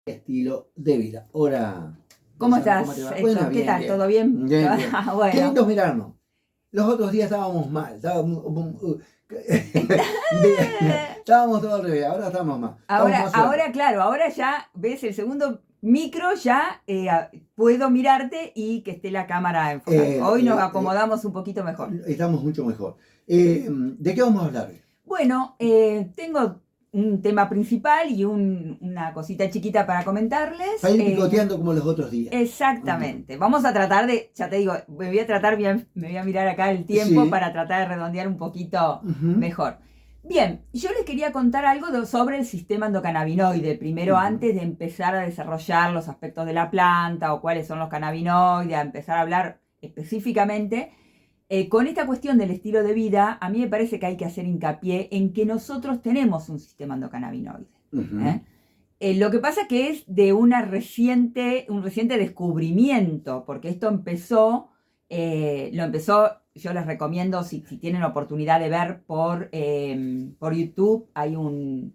Estilo de vida. Hola. ¿Cómo Luciano, estás? te va? Héctor? Bueno, ¿Qué bien, tal? bien. ¿Todo bien? Bien, bien. Qué Bueno. lindo mirarnos. Los otros días estábamos mal. Estábamos todo al revés. Ahora estamos más. Estamos más sueltos. Ahora, claro, ahora ya ves el segundo micro, ya puedo mirarte y que esté la cámara enfocada. Hoy nos acomodamos un poquito mejor. Estamos mucho mejor. ¿De qué vamos a hablar? Bueno, tengo un tema principal y una cosita chiquita para comentarles. Para ir picoteando como los otros días. Exactamente. Vamos a tratar de, ya te digo, me voy a tratar bien, me voy a mirar acá el tiempo Sí. para tratar de redondear un poquito mejor. Bien, yo les quería contar algo sobre el sistema endocannabinoide, primero antes de empezar a desarrollar los aspectos de la planta o cuáles son los cannabinoides, a empezar a hablar específicamente. Con esta cuestión del estilo de vida, a mí me parece que hay que hacer hincapié en que nosotros tenemos un sistema endocannabinoide. Lo que pasa que es de un reciente descubrimiento, porque esto empezó, yo les recomiendo, si tienen oportunidad de ver por YouTube, hay un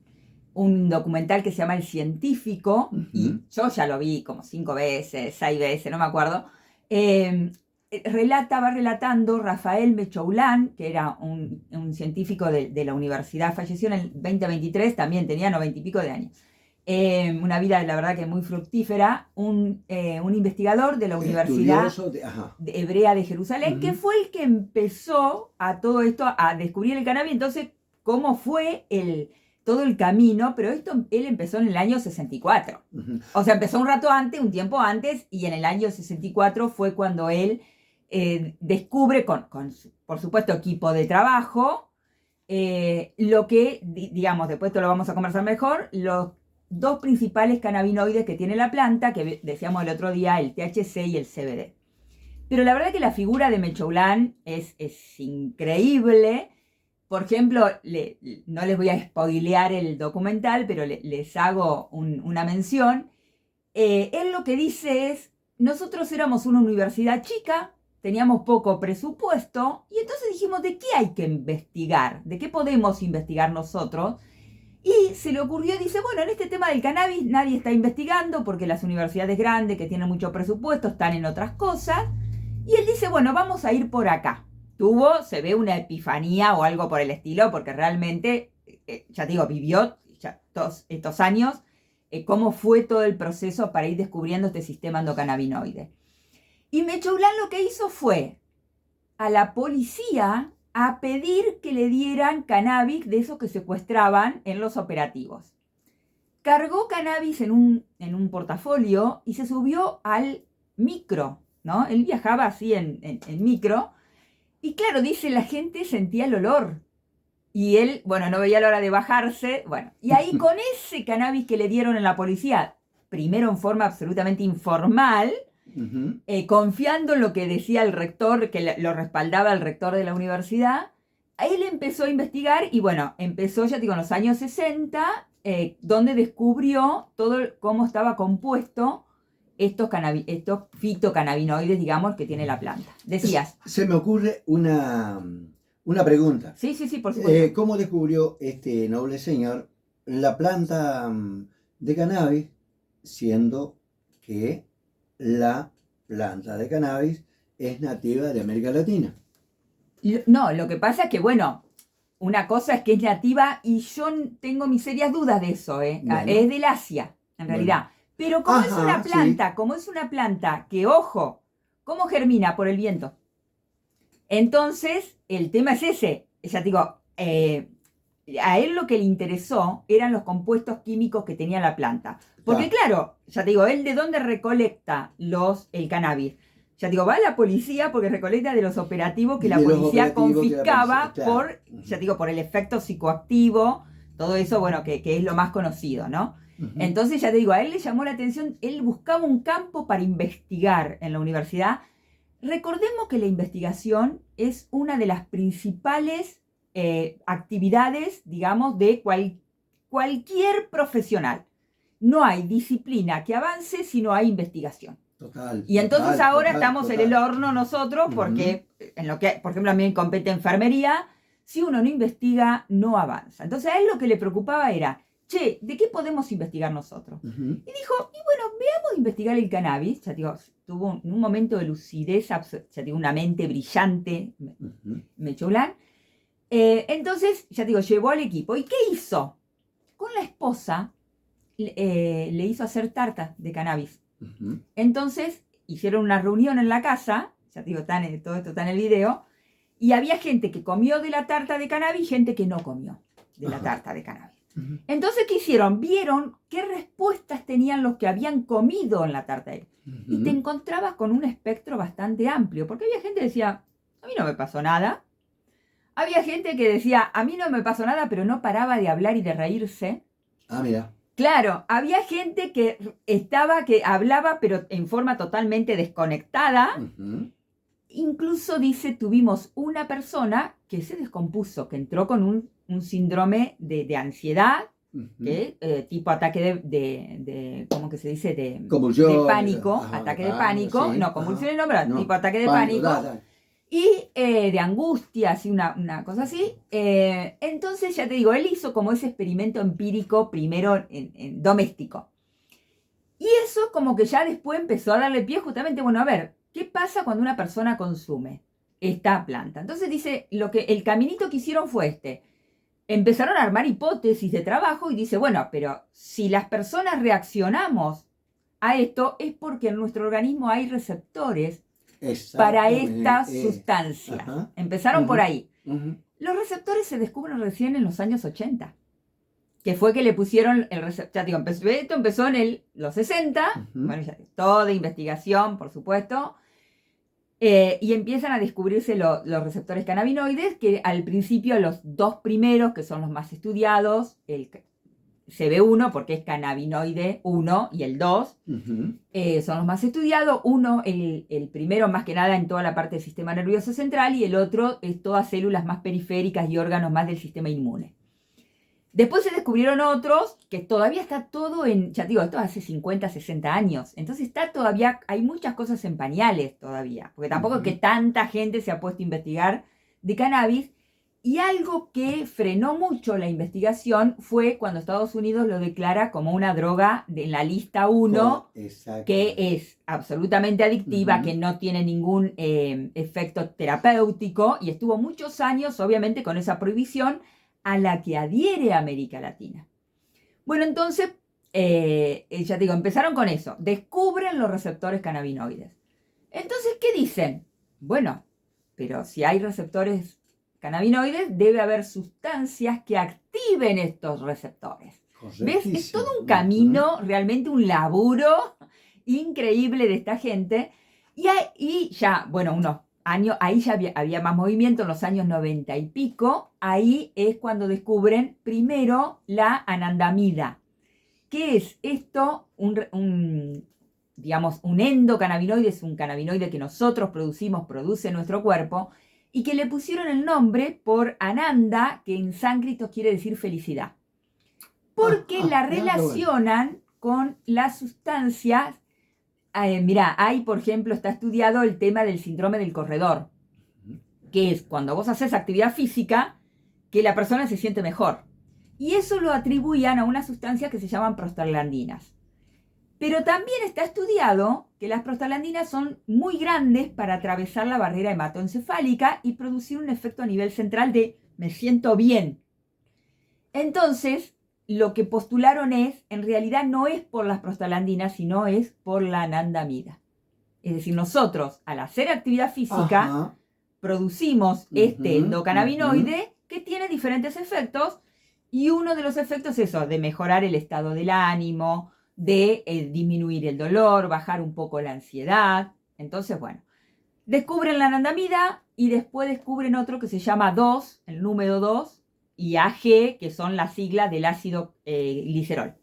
documental que se llama El Científico, y yo ya lo vi como 5 veces, 6 veces, no me acuerdo. Va relatando Rafael Mechoulam, que era un científico de la universidad, falleció en el 2023, también tenía 90 y pico de años. Una vida, la verdad, que muy fructífera, un investigador de la Universidad Hebrea de Jerusalén, que fue el que empezó a todo esto, a descubrir el cannabis. Entonces, ¿cómo fue todo el camino? Pero él empezó en el año 64. O sea, empezó un tiempo antes, y en el año 64 fue cuando él descubre, con por supuesto, equipo de trabajo, lo que, digamos, después lo vamos a conversar mejor, los 2 principales cannabinoides que tiene la planta, que decíamos el otro día, el THC y el CBD. Pero la verdad que la figura de Mechoulam es increíble. Por ejemplo, no les voy a spoilear el documental, pero les hago una mención. Él lo que dice es, nosotros éramos una universidad chica, teníamos poco presupuesto, y entonces dijimos, ¿de qué hay que investigar? ¿De qué podemos investigar nosotros? Y se le ocurrió, dice, bueno, en este tema del cannabis nadie está investigando porque las universidades grandes que tienen mucho presupuesto están en otras cosas. Y él dice, bueno, vamos a ir por acá. Se ve una epifanía o algo por el estilo, porque realmente, ya te digo, vivió todos estos años, cómo fue todo el proceso para ir descubriendo este sistema endocannabinoide. Y Mechoulam lo que hizo fue a la policía a pedir que le dieran cannabis de esos que secuestraban en los operativos. Cargó cannabis en un portafolio y se subió al micro, ¿no? Él viajaba así en micro, y claro, dice, la gente sentía el olor. Y él, bueno, no veía la hora de bajarse. Bueno, y ahí con ese cannabis que le dieron en la policía, primero en forma absolutamente informal, confiando en lo que decía el rector, que lo respaldaba el rector de la universidad, él empezó a investigar y bueno, empezó, ya digo, en los años 60, donde descubrió cómo estaba compuesto estos fitocannabinoides, digamos, que tiene la planta. Decías. Se me ocurre una pregunta. Sí, por supuesto. ¿Cómo descubrió este noble señor la planta de cannabis, siendo que la planta de cannabis es nativa de América Latina? No, lo que pasa es que, bueno, una cosa es que es nativa y yo tengo mis serias dudas de eso, Bueno. Es del Asia, en realidad. Pero como es una planta que, ojo, ¿cómo germina? Por el viento. Entonces, el tema es ese. Ya te digo, a él lo que le interesó eran los compuestos químicos que tenía la planta. Porque claro, ya te digo, él de dónde recolecta el cannabis. Ya te digo, va a la policía porque recolecta de los operativos que la policía confiscaba por el efecto psicoactivo, todo eso, bueno, que es lo más conocido, ¿no? Entonces, ya te digo, a él le llamó la atención, él buscaba un campo para investigar en la universidad. Recordemos que la investigación es una de las principales actividades, digamos, de cualquier profesional. No hay disciplina que avance si no hay investigación. Total. Y entonces ahora estamos en el horno nosotros, porque en lo que, por ejemplo, a mí me compete enfermería, si uno no investiga, no avanza. Entonces a él lo que le preocupaba era che, ¿de qué podemos investigar nosotros? Ujú. Y dijo, y bueno, veamos investigar el cannabis. Ya digo, tuvo un momento de lucidez, ya digo, una mente brillante, Ujú. Mechoulam. Entonces, ya digo, llevó al equipo. ¿Y qué hizo? Con la esposa le hizo hacer tartas de cannabis. Ujú. Entonces, hicieron una reunión en la casa, ya digo, todo esto está en el video, y había gente que comió de la tarta de cannabis y gente que no comió de la Ajá. tarta de cannabis. Ujú. Entonces, ¿qué hicieron? Vieron qué respuestas tenían los que habían comido en la tarta. Y te Ujú. encontrabas con un espectro bastante amplio, porque había gente que decía, a mí no me pasó nada. Había gente que decía, a mí no me pasó nada, pero no paraba de hablar y de reírse. Ah, mira. Claro, había gente que hablaba, pero en forma totalmente desconectada. Ujú. Incluso dice, tuvimos una persona que se descompuso, que entró con un síndrome de ansiedad, Ujú. que, tipo ataque ¿cómo que se dice? De Convulsiones, pánico, ajá, ataque de de pánico, sí, no, ajá. convulsiones no, pero No, tipo ataque de pánico, pánico. Y de angustia, así una cosa así. Entonces, ya te digo, él hizo como ese experimento empírico primero en doméstico. Y eso como que ya después empezó a darle pie justamente, bueno, a ver, ¿qué pasa cuando una persona consume esta planta? Entonces dice, el caminito que hicieron fue este. Empezaron a armar hipótesis de trabajo y dice, bueno, pero si las personas reaccionamos a esto es porque en nuestro organismo hay receptores para estas exactamente. sustancias. Ajá. Empezaron por Ujú. ahí. Ujú. Los receptores se descubren recién en los años 80, que fue que le pusieron el receptor. Ya digo, esto empezó en los 60, Ujú. bueno, ya, toda investigación, por supuesto, y empiezan a descubrirse los receptores cannabinoides, que al principio los dos primeros, que son los más estudiados, el CB1, porque es cannabinoide 1 y el 2, Ujú. son los más estudiados. Uno, el primero más que nada en toda la parte del sistema nervioso central, y el otro es todas células más periféricas y órganos más del sistema inmune. Después se descubrieron otros que todavía está todo ya digo, esto hace 50, 60 años. Entonces está todavía, hay muchas cosas en pañales todavía, porque tampoco es que tanta gente se ha puesto a investigar de cannabis. Y algo que frenó mucho la investigación fue cuando Estados Unidos lo declara como una droga en la lista 1, que es absolutamente adictiva, Ujú. que no tiene ningún efecto terapéutico, y estuvo muchos años, obviamente, con esa prohibición a la que adhiere América Latina. Bueno, entonces, ya te digo, empezaron con eso, descubren los receptores cannabinoides. Entonces, ¿qué dicen? Bueno, pero si hay receptores cannabinoides, debe haber sustancias que activen estos receptores. ¿Ves? Es todo un camino, realmente un laburo increíble de esta gente. Y ya, bueno, unos años, ahí ya había más movimiento, en los años 90 y pico. Ahí es cuando descubren primero la anandamida. ¿Qué es esto? Digamos, un endocannabinoide, es un cannabinoide que nosotros produce nuestro cuerpo, y que le pusieron el nombre por Ananda, que en sánscrito quiere decir felicidad. Porque la relacionan con las sustancias. Mira, ahí, por ejemplo, está estudiado el tema del síndrome del corredor, que es cuando vos haces actividad física, que la persona se siente mejor. Y eso lo atribuían a una sustancia que se llaman prostaglandinas. Pero también está estudiado que las prostaglandinas son muy grandes para atravesar la barrera hematoencefálica y producir un efecto a nivel central de me siento bien. Entonces, lo que postularon en realidad no es por las prostaglandinas, sino es por la anandamida. Es decir, nosotros, al hacer actividad física, Ajá. producimos este endocannabinoide que tiene diferentes efectos, y uno de los efectos es eso, de mejorar el estado del ánimo, de disminuir el dolor, bajar un poco la ansiedad. Entonces, bueno, descubren la anandamida y después descubren otro que se llama 2, el número 2, y AG, que son las siglas del ácido glicerol.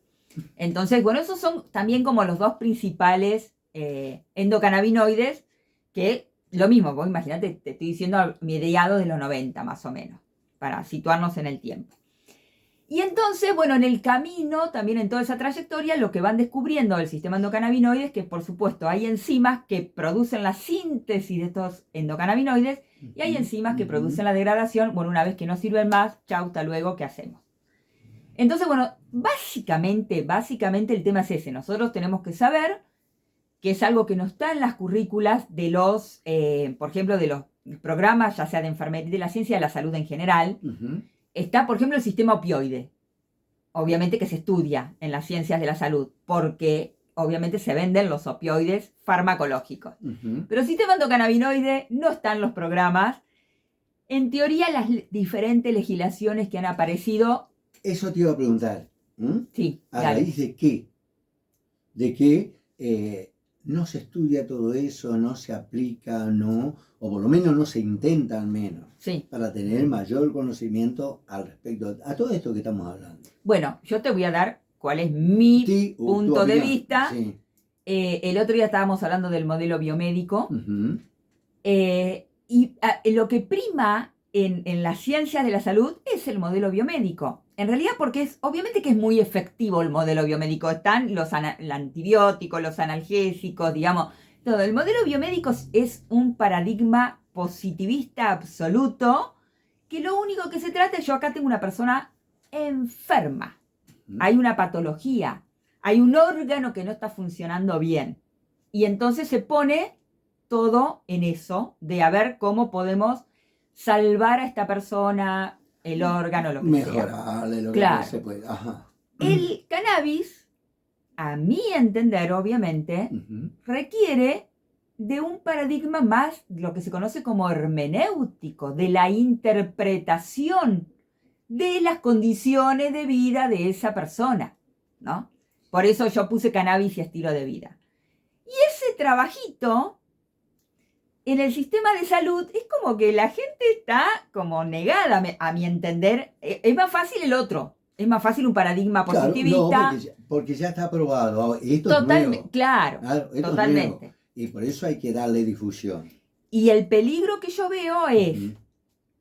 Entonces, bueno, esos son también como los dos principales endocannabinoides, que lo mismo, vos imagínate, te estoy diciendo a mediados de los 90 más o menos, para situarnos en el tiempo. Y entonces, bueno, en el camino, también en toda esa trayectoria, lo que van descubriendo del sistema endocannabinoide es que, por supuesto, hay enzimas que producen la síntesis de estos endocannabinoides, y hay enzimas que producen la degradación. Bueno, una vez que no sirven más, chau, hasta luego, ¿qué hacemos? Entonces, bueno, básicamente el tema es ese. Nosotros tenemos que saber que es algo que no está en las currículas de los, por ejemplo, de los programas, ya sea de enfermería, de la ciencia de la salud en general. Está, por ejemplo, el sistema opioide. Obviamente que se estudia en las ciencias de la salud, porque obviamente se venden los opioides farmacológicos. Pero el sistema endocannabinoide no está en los programas. En teoría, las diferentes legislaciones que han aparecido... Eso te iba a preguntar. Sí, ¿A dale. raíz de qué? De que no se estudia todo eso, no se aplica, no, o por lo menos no se intenta al menos, Sí. para tener mayor conocimiento al respecto a todo esto que estamos hablando. Bueno, yo te voy a dar cuál es mi Sí, punto de opinión. vista. Sí. El otro día estábamos hablando del modelo biomédico. Lo que prima en las ciencias de la salud es el modelo biomédico. En realidad porque obviamente que es muy efectivo el modelo biomédico. Están los antibióticos, los analgésicos, digamos. Todo. El modelo biomédico es un paradigma positivista absoluto, que lo único que se trata es, yo acá tengo una persona enferma. Hay una patología. Hay un órgano que no está funcionando bien. Y entonces se pone todo en eso, de a ver cómo podemos salvar a esta persona, el órgano, lo que mejorarle sea. lo Claro. que se puede. Ajá. El cannabis, a mi entender, obviamente, requiere de un paradigma más, lo que se conoce como hermenéutico, de la interpretación de las condiciones de vida de esa persona, ¿no? Por eso yo puse cannabis y estilo de vida. Y ese trabajito en el sistema de salud es como que la gente está como negada, a mi entender. Es más fácil el otro. Es más fácil un paradigma positivista. Claro, no, porque ya está aprobado. Esto es nuevo. Claro, Esto totalmente. es nuevo. Y por eso hay que darle difusión. Y el peligro que yo veo es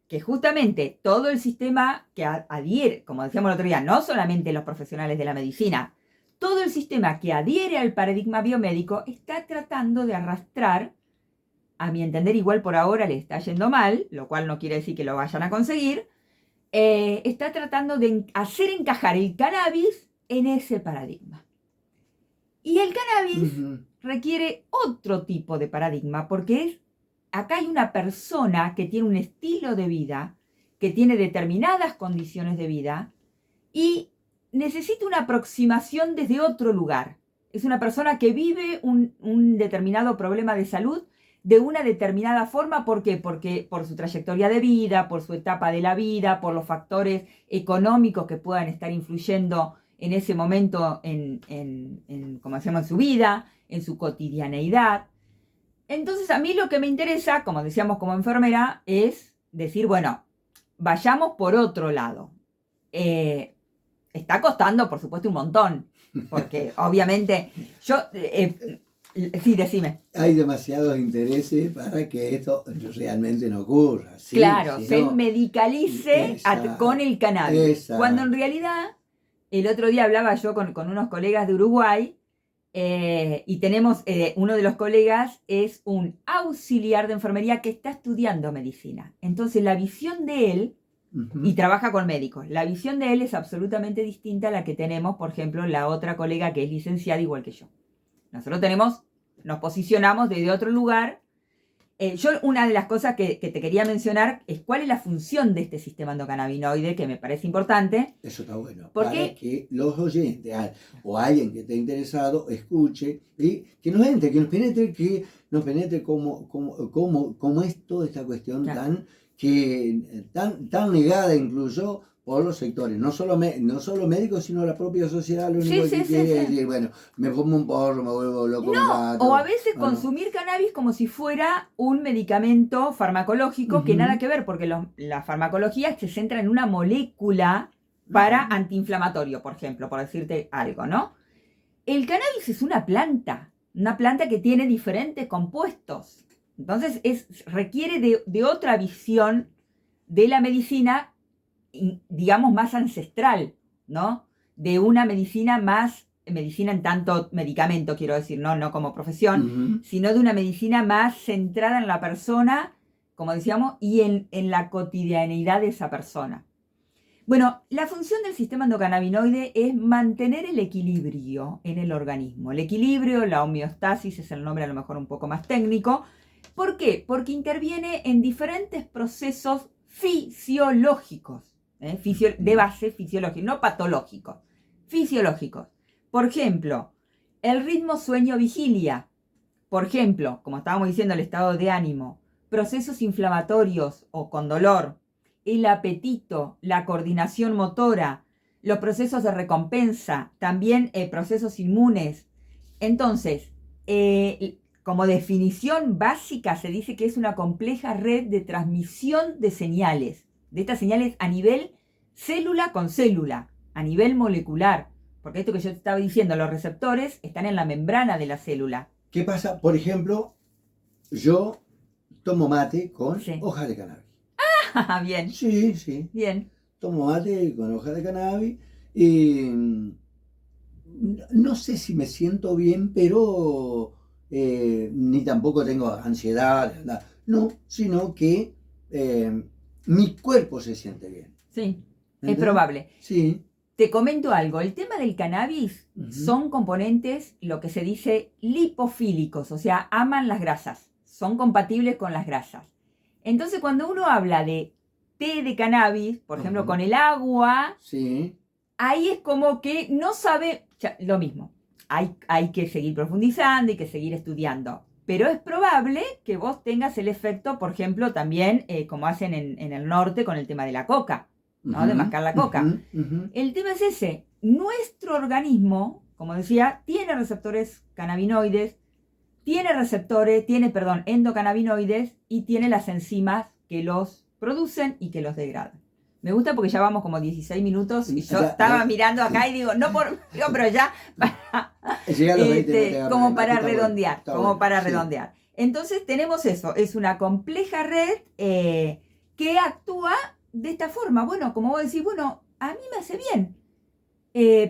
que justamente todo el sistema que adhiere, como decíamos el otro día, no solamente los profesionales de la medicina, todo el sistema que adhiere al paradigma biomédico está tratando de arrastrar, a mi entender igual por ahora le está yendo mal, lo cual no quiere decir que lo vayan a conseguir, está tratando de hacer encajar el cannabis en ese paradigma. Y el cannabis requiere otro tipo de paradigma, porque acá hay una persona que tiene un estilo de vida, que tiene determinadas condiciones de vida y necesita una aproximación desde otro lugar. Es una persona que vive un determinado problema de salud de una determinada forma. ¿Por qué? Porque por su trayectoria de vida, por su etapa de la vida, por los factores económicos que puedan estar influyendo en ese momento como decíamos, en su vida, en su cotidianeidad. Entonces a mí lo que me interesa, como decíamos como enfermera, es decir, bueno, vayamos por otro lado. Está costando, por supuesto, un montón, porque obviamente sí, decime. Hay demasiados intereses para que esto realmente no ocurra. Sí, claro, si se no, medicalice con el cannabis. Exacto. Cuando en realidad, el otro día hablaba yo con unos colegas de Uruguay, y tenemos, uno de los colegas es un auxiliar de enfermería que está estudiando medicina. Entonces la visión de él, y trabaja con médicos, la visión de él es absolutamente distinta a la que tenemos, por ejemplo, la otra colega que es licenciada igual que yo. Nosotros nos posicionamos desde otro lugar. Una de las cosas que te quería mencionar es cuál es la función de este sistema endocannabinoide, que me parece importante. Eso está bueno. Porque, para que los oyentes o alguien que esté interesado escuche y que nos entre, que nos penetre cómo es toda esta cuestión claro, tan negada incluso por los sectores, no solo médicos, sino la propia sociedad. Lo único que quiere es decir, bueno, me pongo un porro, me vuelvo loco. O a veces consumir cannabis como si fuera un medicamento farmacológico, que nada que ver, porque la farmacología se centra en una molécula para antiinflamatorio, por ejemplo, por decirte algo, ¿no? El cannabis es una planta que tiene diferentes compuestos. Entonces requiere de otra visión de la medicina, digamos, más ancestral, ¿no? De una medicina en tanto medicamento, quiero decir, no como profesión, sino de una medicina más centrada en la persona, como decíamos, y en la cotidianeidad de esa persona. Bueno, la función del sistema endocannabinoide es mantener el equilibrio en el organismo. El equilibrio, la homeostasis es el nombre a lo mejor un poco más técnico. ¿Por qué? Porque interviene en diferentes procesos fisiológicos, de base fisiológica, no patológicos, fisiológicos. Por ejemplo, el ritmo sueño-vigilia. Por ejemplo, como estábamos diciendo, el estado de ánimo, procesos inflamatorios o con dolor, el apetito, la coordinación motora, los procesos de recompensa, también procesos inmunes. Entonces, como definición básica se dice que es una compleja red de transmisión de señales, de estas señales a nivel célula con célula, a nivel molecular, porque esto que yo te estaba diciendo, los receptores están en la membrana de la célula. ¿Qué pasa? Por ejemplo, yo tomo mate con hojas de cannabis. Bien. Sí, sí. Bien. Tomo mate con hojas de cannabis y no sé si me siento bien, pero ni tampoco tengo ansiedad, nada. No, sino que mi cuerpo se siente bien. Sí, ¿entendés? Es probable. Sí. Te comento algo, el tema del cannabis son componentes, lo que se dice lipofílicos, o sea, aman las grasas, son compatibles con las grasas. Entonces, cuando uno habla de té de cannabis, por ejemplo, con el agua, sí, ahí es como que no sabe, lo mismo, hay que seguir profundizando, hay que seguir estudiando, pero es probable que vos tengas el efecto, por ejemplo, también como hacen en el norte con el tema de la coca, ¿no? De mascar la coca. El tema es ese, nuestro organismo, como decía, tiene receptores cannabinoides, tiene endocannabinoides y tiene las enzimas que los producen y que los degradan. Me gusta porque ya vamos como 16 minutos y yo estaba mirando acá y digo, pero ya como para redondear. Entonces tenemos eso, es una compleja red que actúa de esta forma. Bueno, como vos decís, bueno, a mí me hace bien.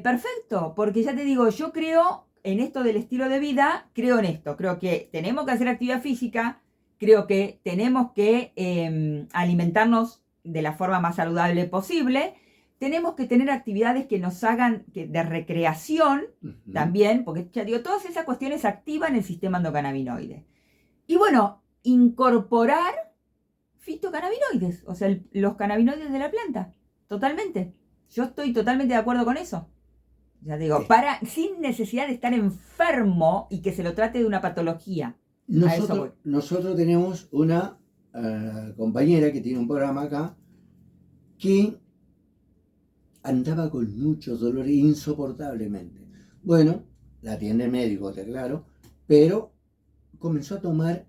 Perfecto, porque ya te digo, yo creo en esto del estilo de vida, creo en esto. Creo que tenemos que hacer actividad física, creo que tenemos que alimentarnos de la forma más saludable posible. Tenemos que tener actividades que nos hagan de recreación también, porque ya digo, todas esas cuestiones activan el sistema endocannabinoide. Y bueno, incorporar fitocannabinoides, o sea, los cannabinoides de la planta, totalmente. Yo estoy totalmente de acuerdo con eso. Ya digo, sin necesidad de estar enfermo y que se lo trate de una patología. Nosotros tenemos una compañera que tiene un programa acá que andaba con muchos dolores insoportablemente. Bueno, la atiende el médico, está claro, pero comenzó a tomar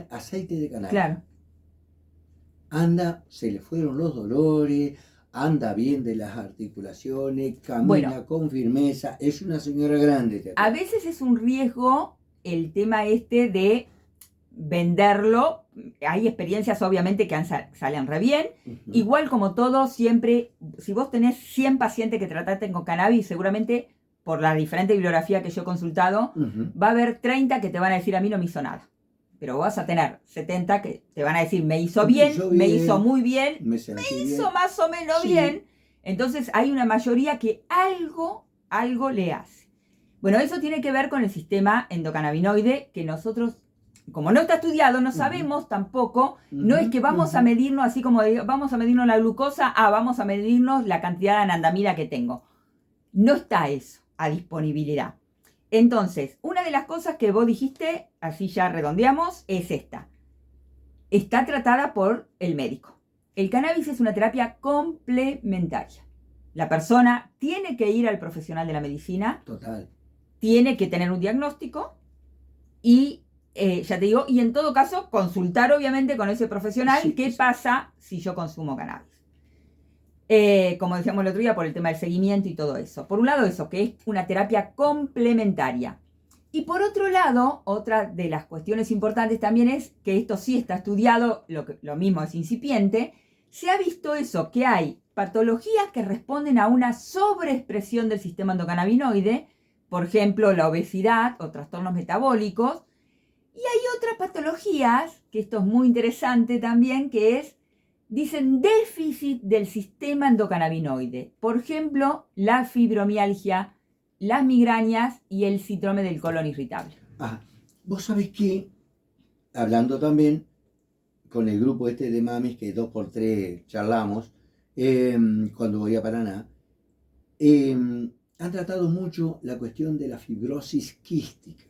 aceite de cannabis. Claro. Se le fueron los dolores, anda bien de las articulaciones, camina con firmeza, es una señora grande. A veces es un riesgo el tema de venderlo. Hay experiencias obviamente que salen re bien. Igual como todo, siempre, si vos tenés 100 pacientes que trataste con cannabis, seguramente por la diferente bibliografía que yo he consultado, va a haber 30 que te van a decir a mí no me hizo nada. Pero vas a tener 70 que te van a decir me hizo bien, me hizo muy bien, me hizo más o menos bien. Entonces hay una mayoría que algo le hace. Bueno, eso tiene que ver con el sistema endocannabinoide que nosotros, como no está estudiado, no sabemos tampoco. No es que vamos a medirnos así como vamos a medirnos la glucosa, vamos a medirnos la cantidad de anandamida que tengo. No está eso a disponibilidad. Entonces, una de las cosas que vos dijiste, así ya redondeamos, es esta. Está tratada por el médico. El cannabis es una terapia complementaria. La persona tiene que ir al profesional de la medicina. Total. Tiene que tener un diagnóstico y, ya te digo, y en todo caso, consultar obviamente con ese profesional qué pasa si yo consumo cannabis. Como decíamos el otro día, por el tema del seguimiento y todo eso. Por un lado eso, que es una terapia complementaria. Y por otro lado, otra de las cuestiones importantes también es que esto sí está estudiado, lo mismo es incipiente, se ha visto eso, que hay patologías que responden a una sobreexpresión del sistema endocannabinoide, por ejemplo, la obesidad o trastornos metabólicos, y hay otras patologías, que esto es muy interesante también, que es dicen déficit del sistema endocannabinoide. Por ejemplo, la fibromialgia, las migrañas y el síndrome del colon irritable. Vos sabés que, hablando también con el grupo este de mamis, que 2x3 charlamos, cuando voy a Paraná, han tratado mucho la cuestión de la fibrosis quística,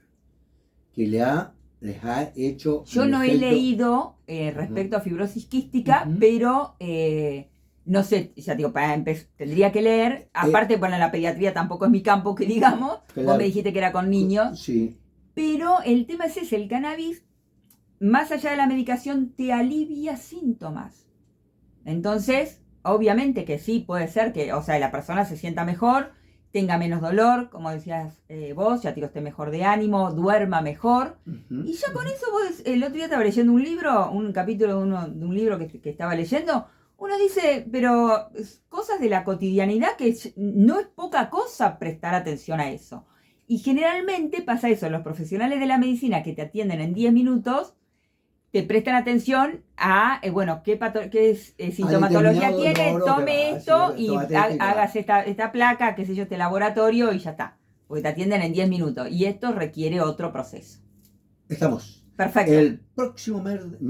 que les ha hecho... Yo no he leído respecto a fibrosis quística, pero no sé, ya digo, tendría que leer. Aparte, bueno, la pediatría tampoco es mi campo, que digamos. Claro. Vos me dijiste que era con niños. Sí. Pero el tema es ese, el cannabis, más allá de la medicación, te alivia síntomas. Entonces, obviamente que sí, puede ser que, o sea, la persona se sienta mejor, tenga menos dolor, como decías vos, ya digo, esté mejor de ánimo, duerma mejor. Y ya con eso vos, el otro día estaba leyendo un libro, un capítulo de un libro que estaba leyendo, uno dice, pero cosas de la cotidianidad que no es poca cosa prestar atención a eso. Y generalmente pasa eso, los profesionales de la medicina que te atienden en 10 minutos, te prestan atención a, bueno, qué sintomatología tiene, tome esto y hagas esta placa, qué sé yo, este laboratorio y ya está. Porque te atienden en 10 minutos. Y esto requiere otro proceso. Estamos. Perfecto. El próximo mes